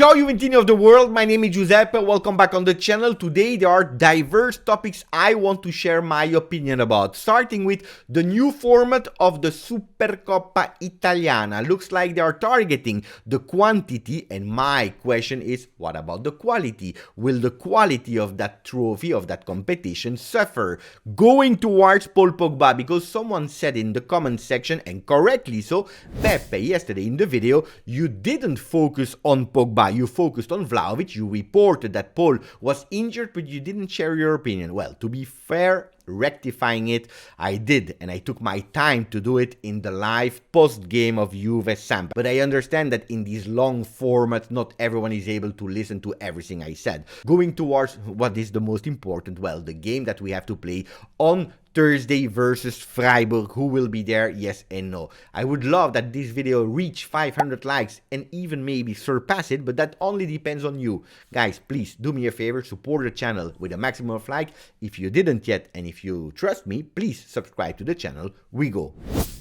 Ciao Juventini of the world, my name is Giuseppe, welcome back on the channel. Today there are diverse topics I want to share my opinion about, starting with the new format of the Supercoppa Italiana. Looks like they are targeting the quantity, and my question is, what about the quality? Will the quality of that trophy, of that competition suffer? Going towards Paul Pogba, because someone said in the comment section, and correctly so, Pepe, yesterday in the video, you didn't focus on Pogba. You focused on Vlahovic, you reported that Paul was injured, but you didn't share your opinion. Well, to be fair, rectifying it, I did, and I took my time to do it in the live post-game of Juve Samp. But I understand that in this long format, not everyone is able to listen to everything I said. Going towards what is the most important, well, the game that we have to play on Thursday versus Freiburg. Who will be there? Yes and no. I would love that this video reach 500 likes and even maybe surpass it, but that only depends on you. Guys, please do me a favor, support the channel with a maximum of like. If you didn't yet, and if you trust me, please subscribe to the channel. We go.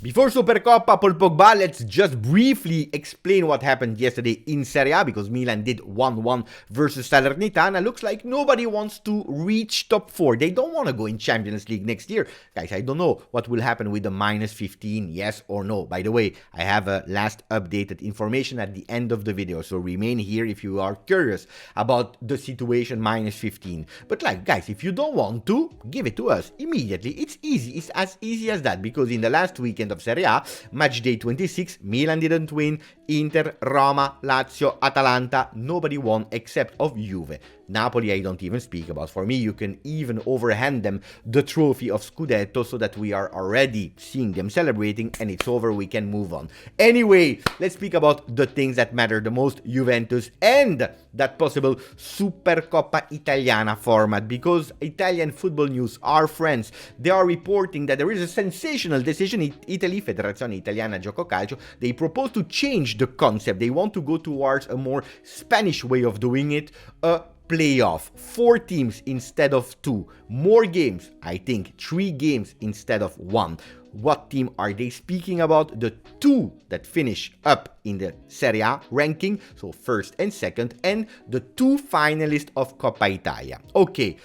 Before Supercoppa, Paul Pogba, let's just briefly explain what happened yesterday in Serie A, because Milan did 1-1 versus Salernitana. Looks like nobody wants to reach top 4. They don't want to go in Champions League next year. Guys, I don't know what will happen with the -15, yes or no. By the way, I have a last updated information at the end of the video, so remain here if you are curious about the situation -15. But like, guys, if you don't want to, give it to us immediately. It's easy. It's as easy as that, because in the last weekend of Serie A, match day 26, Milan didn't win, Inter, Roma, Lazio, Atalanta, nobody won except of Juve. Napoli I don't even speak about. For me, you can even overhand them the trophy of Scudetto, so that we are already seeing them celebrating and it's over, we can move on. Anyway, let's speak about the things that matter the most, Juventus and that possible Supercoppa Italiana format, because Italian football news, our friends, they are reporting that there is a sensational decision in Italy, Federazione Italiana Gioco Calcio. They propose to change the concept. They want to go towards a more Spanish way of doing it, a playoff, 4 teams instead of 2, more games, I think 3 games instead of 1. What team are they speaking about? The 2 that finish up in the Serie A ranking, so first and second, and the 2 finalists of Coppa Italia. Okay,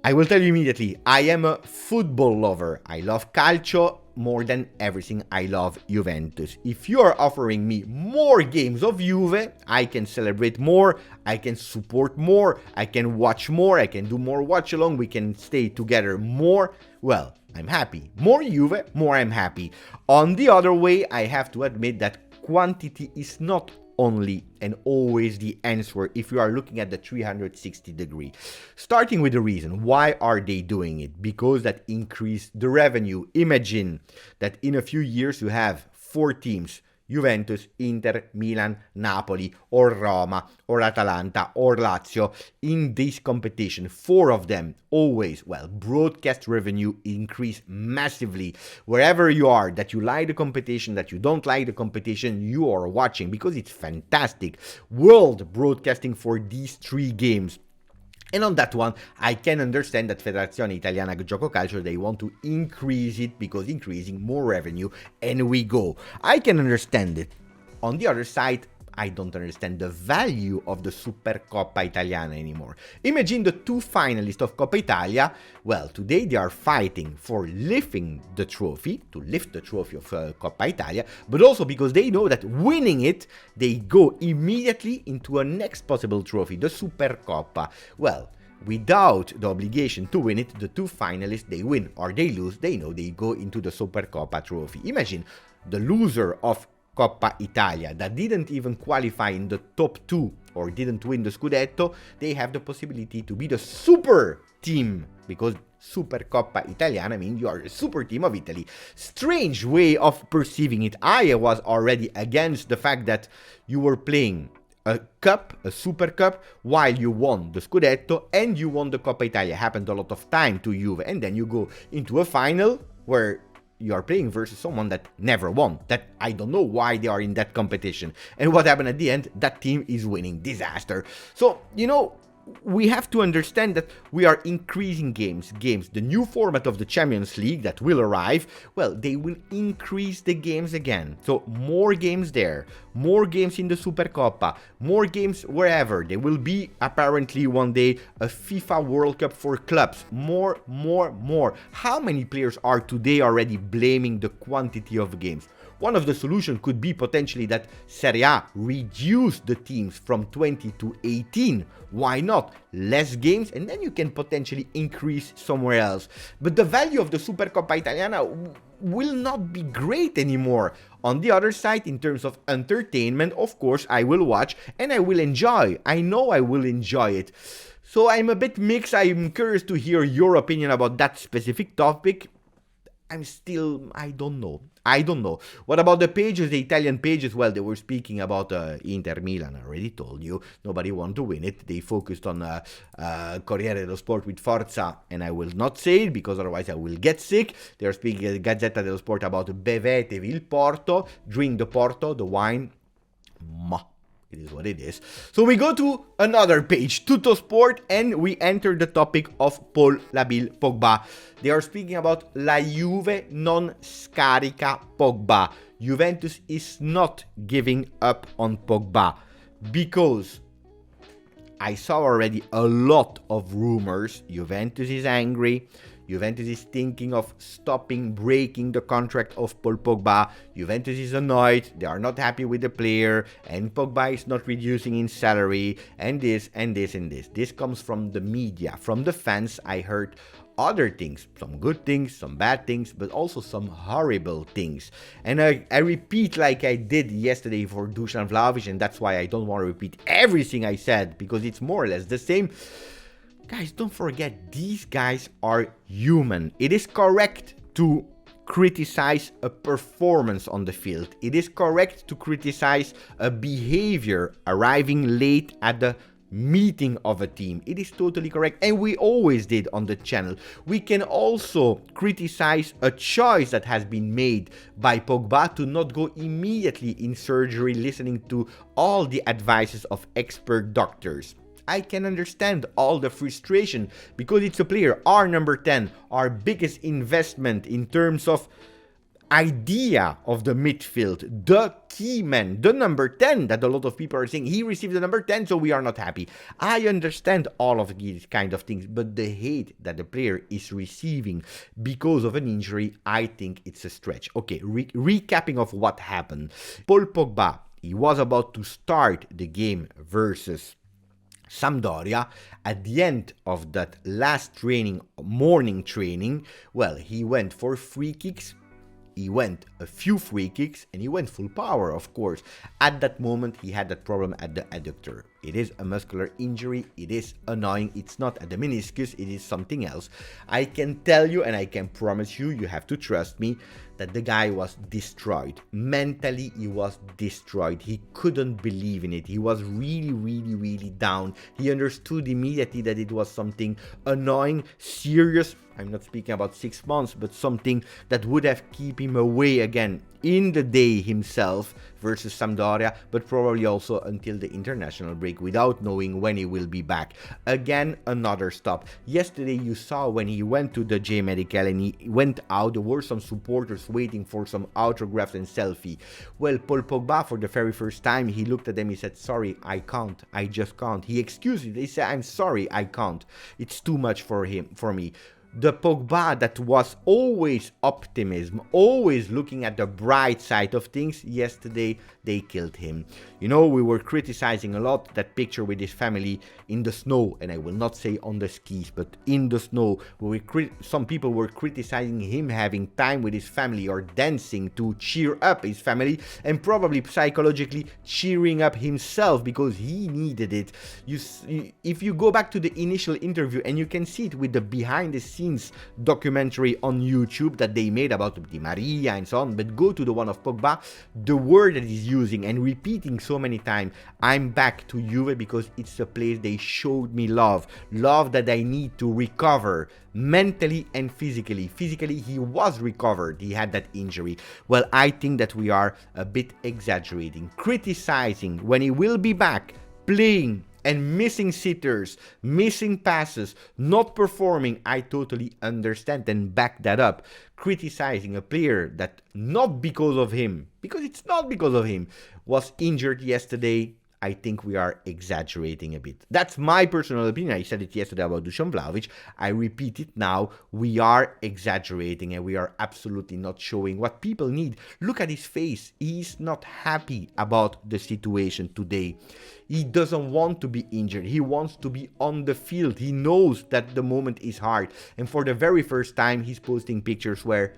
I will tell you immediately, I am a football lover. I love calcio more than everything. I love Juventus. If you are offering me more games of Juve, I can celebrate more, I can support more, I can watch more, I can do more watch along, we can stay together more. Well, I'm happy. More Juve, more I'm happy. On the other way, I have to admit that quantity is not only and always the answer if you are looking at the 360 degree. Starting with the reason, why are they doing it? Because that increase the revenue. Imagine that in a few years you have 4 teams, Juventus, Inter, Milan, Napoli, or Roma, or Atalanta, or Lazio, in this competition. 4 of them, always, well, broadcast revenue increase massively. Wherever you are, that you like the competition, that you don't like the competition, you are watching, because it's fantastic. World broadcasting for these 3 games. And on that one, I can understand that Federazione Italiana Gioco Calcio, they want to increase it, because increasing more revenue, and we go. I can understand it. On the other side, I don't understand the value of the Supercoppa Italiana anymore. Imagine the 2 finalists of Coppa Italia. Well, today they are fighting for lifting the trophy, to lift the trophy of Coppa Italia, but also because they know that winning it, they go immediately into a next possible trophy, the Supercoppa. Well, without the obligation to win it, the 2 finalists, they win or they lose, they know they go into the Supercoppa trophy. Imagine the loser of Coppa Italia that didn't even qualify in the top 2 or didn't win the Scudetto, they have the possibility to be the super team, because Supercoppa Italiana means you are the super team of Italy. Strange way of perceiving it. I was already against the fact that you were playing a cup, a super cup, while you won the Scudetto and you won the Coppa Italia. Happened a lot of time to Juve, and then you go into a final where you are playing versus someone that never won, that I don't know why they are in that competition. And what happened at the end? That team is winning. Disaster. So, you know, we have to understand that we are increasing games. The new format of the Champions League that will arrive, well, they will increase the games again. So more games there, more games in the Supercoppa, more games wherever. There will be apparently one day a FIFA World Cup for clubs. More. How many players are today already blaming the quantity of games? One of the solutions could be potentially that Serie A reduce the teams from 20 to 18. Why not? Less games, and then you can potentially increase somewhere else. But the value of the Supercoppa Italiana will not be great anymore. On the other side, in terms of entertainment, of course, I will watch and I will enjoy. I know I will enjoy it. So I'm a bit mixed. I'm curious to hear your opinion about that specific topic. I don't know. What about the pages, the Italian pages? Well, they were speaking about Inter Milan. I already told you. Nobody wanted to win it. They focused on Corriere dello Sport with Forza, and I will not say it because otherwise I will get sick. They are speaking at Gazzetta dello Sport about bevetevi il Porto, drink the Porto, the wine. It is what it is. So we go to another page, Tutto Sport, and we enter the topic of Paul Labil Pogba. They are speaking about La Juve non scarica Pogba. Juventus is not giving up on Pogba because I saw already a lot of rumors. Juventus is angry. Juventus is thinking of breaking the contract of Paul Pogba. Juventus is annoyed. They are not happy with the player. And Pogba is not reducing in salary. And this. This comes from the media. From the fans, I heard other things. Some good things, some bad things, but also some horrible things. And I repeat like I did yesterday for Dusan Vlahovic. And that's why I don't want to repeat everything I said, because it's more or less the same. Guys, don't forget, these guys are human. It is correct to criticize a performance on the field. It is correct to criticize a behavior arriving late at the meeting of a team. It is totally correct, and we always did on the channel. We can also criticize a choice that has been made by Pogba to not go immediately in surgery, listening to all the advices of expert doctors. I can understand all the frustration because it's a player, our number 10, our biggest investment in terms of idea of the midfield, the key man, the number 10 that a lot of people are saying he received the number 10, so we are not happy. I understand all of these kind of things, but the hate that the player is receiving because of an injury, I think it's a stretch. Okay, recapping of what happened. Paul Pogba, he was about to start the game versus Sampdoria. At the end of that last morning training, well, he went for free kicks. He went a few free kicks and he went full power, of course. At that moment, he had that problem at the adductor. It is a muscular injury. It is annoying. It's not at the meniscus. It is something else. I can tell you and I can promise you, you have to trust me, that the guy was destroyed. Mentally, he was destroyed. He couldn't believe in it. He was really down. He understood immediately that it was something annoying, serious. I'm not speaking about 6 months, but something that would have kept him away again in the day himself versus Sampdoria, but probably also until the international break without knowing when he will be back. Again, another stop. Yesterday you saw when he went to the J Medical and he went out, there were some supporters waiting for some autographs and selfie. Well, Paul Pogba, for the very first time, he looked at them, he said, sorry, I can't, I just can't. He excused it, he said, I'm sorry, I can't. It's too much for me. The Pogba that was always optimism, always looking at the bright side of things, yesterday they killed him. You know, we were criticizing a lot that picture with his family in the snow, and I will not say on the skis, but in the snow. Some people were criticizing him having time with his family or dancing to cheer up his family, and probably psychologically cheering up himself because he needed it. If you go back to the initial interview, and you can see it with the behind the scenes documentary on YouTube that they made about Di Maria and so on, but go to the one of Pogba, the word that he's using and repeating so many times, I'm back to Juve because it's a place they showed me love that I need to recover mentally and physically. Physically, he was recovered. He had that injury. Well, I think that we are a bit exaggerating, criticizing when he will be back, playing and missing sitters, missing passes, not performing, I totally understand and back that up. Criticizing a player that not because of him, because it's not because of him, was injured yesterday, I think we are exaggerating a bit. That's my personal opinion. I said it yesterday about Dusan Vlahovic. I repeat it now. We are exaggerating and we are absolutely not showing what people need. Look at his face. He's not happy about the situation today. He doesn't want to be injured. He wants to be on the field. He knows that the moment is hard. And for the very first time, he's posting pictures where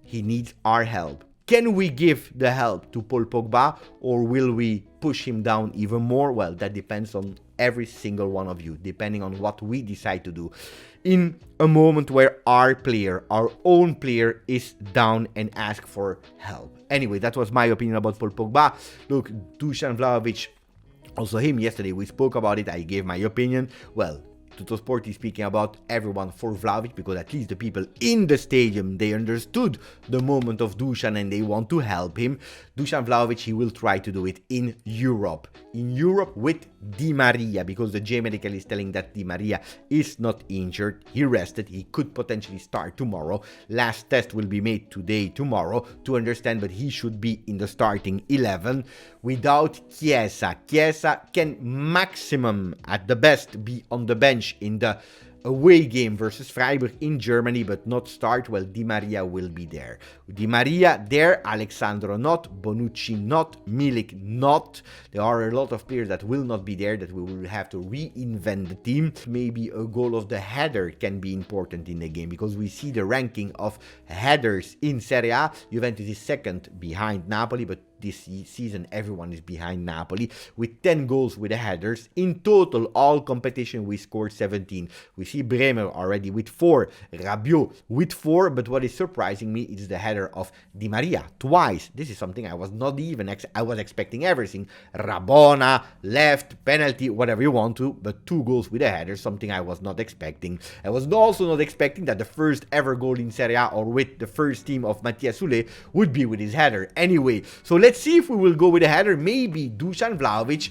he needs our help. Can we give the help to Paul Pogba, or will we push him down even more? Well, that depends on every single one of you, depending on what we decide to do in a moment where our player, our own player, is down and ask for help. Anyway, that was my opinion about Paul Pogba. Look, Dusan Vlahovic, also him yesterday, we spoke about it, I gave my opinion. Well, Tuttosport is speaking about everyone for Vlahovic, because at least the people in the stadium, they understood the moment of Dusan and they want to help him. Dusan Vlahovic, he will try to do it in Europe. In Europe with Di Maria, because the J Medical is telling that Di Maria is not injured. He rested. He could potentially start tomorrow. Last test will be made today, tomorrow, to understand, but he should be in the starting 11 without Chiesa. Chiesa can maximum, at the best, be on the bench in the away game versus Freiburg in Germany, but not start. Well, Di Maria will be there. Di Maria there, Alexandro not, Bonucci not, Milik not. There are a lot of players that will not be there, that we will have to reinvent the team. Maybe a goal of the header can be important in the game, because we see the ranking of headers in Serie A. Juventus is second behind Napoli, but this season everyone is behind Napoli with 10 goals with the headers. In total, all competition, we scored 17. We see Bremer already with 4, Rabiot with 4, but what is surprising me is the header of Di Maria twice. This is something I was not even I was expecting everything. Rabona, left, penalty, whatever you want to, but 2 goals with a header, something I was not expecting. I was also not expecting that the first ever goal in Serie A, or with the first team of Mattia Sule, would be with his header. Anyway, so let's see if we will go with a header. Maybe Dusan Vlahovic,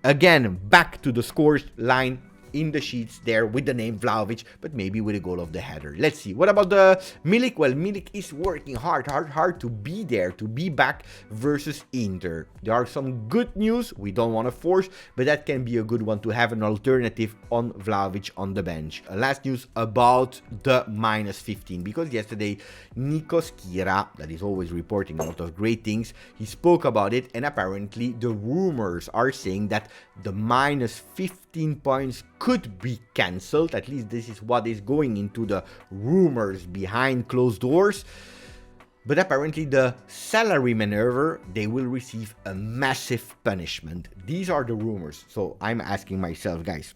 again, back to the scores line in the sheets there with the name Vlahovic, but maybe with a goal of the header. Let's see. What about the Milik? Well, Milik is working hard to be there, to be back versus Inter. There are some good news. We don't want to force, but that can be a good one to have an alternative on Vlahovic on the bench. Last news about the -15, because yesterday Nico Schira, that is always reporting a lot of great things, he spoke about it, and apparently the rumors are saying that the -15 points could be cancelled. At least this is what is going into the rumors behind closed doors. But apparently the salary maneuver, they will receive a massive punishment. These are the rumors. So I'm asking myself, guys,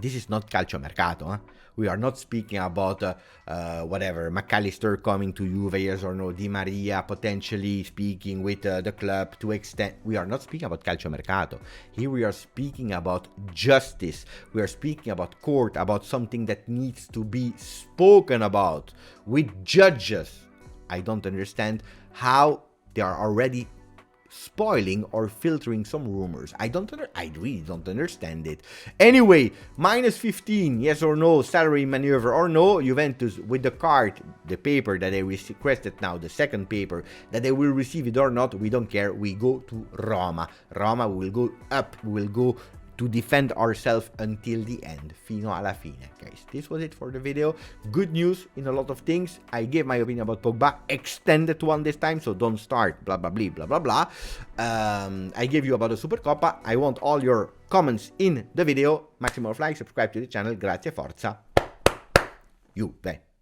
this is not calciomercato, huh? We are not speaking about whatever, McAllister coming to Juve, yes or no, Di Maria potentially speaking with the club to extend. We are not speaking about calciomercato. Here we are speaking about justice. We are speaking about court, about something that needs to be spoken about with judges. I don't understand how they are already spoiling or filtering some rumors. I really don't understand it. Anyway, -15, yes or no, salary maneuver or no, Juventus with the card, the paper that they requested now, the second paper, that they will receive it or not, we don't care. We go to Roma. Roma will go up, we will go to defend ourselves until the end, fino alla fine, guys. This was it for the video. Good news in a lot of things. I gave my opinion about Pogba, extended one this time, so don't start blah blah blah blah blah blah. I gave you about the Supercoppa. I want all your comments in the video. Maximum of likes, subscribe to the channel. Grazie, forza, Juve.